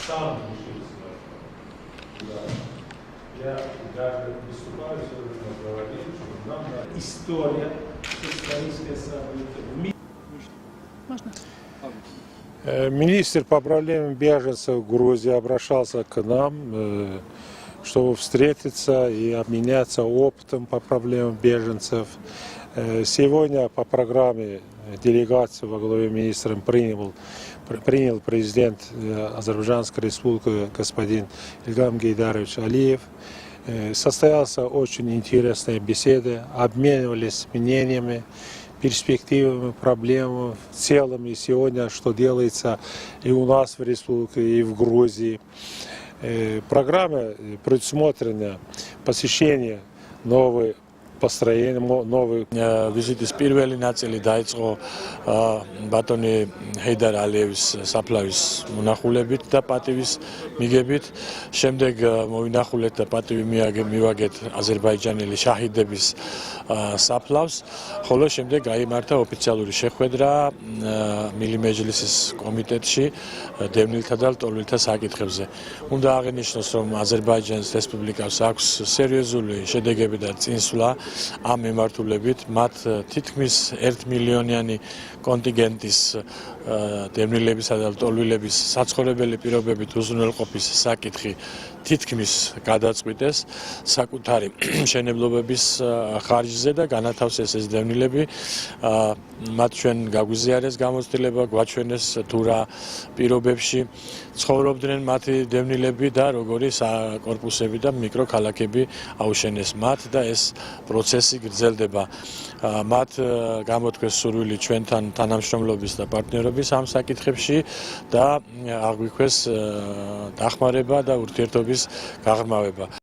сам решился. Да. Я даже выступаю, сегодня говорил, что нам история, историческое событие. Можно? Министр по проблемам беженцев Грузии обращался к нам, чтобы встретиться и обменяться опытом по проблемам беженцев. Сегодня по программе делегацию во главе министром принял президент Азербайджанской республики господин Ильгам Гейдарович Алиев. Состоялся очень интересная беседа, обменивались мнениями, перспективами, проблемами в целом и сегодня, что делается и у нас в республике, и в Грузии. Программа предусмотрена посещение новых построение новых. Ვიზიტის პირველი ნაწილი დაიწყო ბატონი ჰეიდარ ალიევის საფლავის მონახულებით და პატივის მიგებით. შემდეგ მოვინახულეთ და პატივი მივაგეთ აზერბაიჯანელი შაჰიდების საფლავს, ხოლო შემდეგ გაიმართა ოფიციალური შეხვედრა მილი მეჯლისის კომიტეტში დევნილთა და ლტოლვილთა საკითხებზე. უნდა აღინიშნოს, რომ აზერბაიჯანის რესპუბლიკას აქვს სერიოზული შედეგები და წინსვლა ამ მიმართულებით, მათ თითქმის 1 მილიონიანი კონტინგენტის დევნილებისა და ლტოლვილების საცხოვრებელი პირობებით უზრუნველყოფის საკითხი თითქმის გადაწყვიტეს საკუთარი მშენებლობების ხარჯზე და განათავსეს ეს დევნილები. მათ ჩვენ გაგვიზიარეს გამოცდილება, გვაჩვენეს თუ რა პირობებში ცხოვრობდნენ მათი დევნილები და როგორი საკორპუსები და მიკროქალაქები აუშენეს მათ და ეს პროცესი გრძელდება. მათ გამოთქვეს სურვილი ჩვენთან თანამშრომლობის და პარტნიორობის ამ საკითხებში და აღვიქვეს დახმარება და ურთიერთობის გაღრმავება.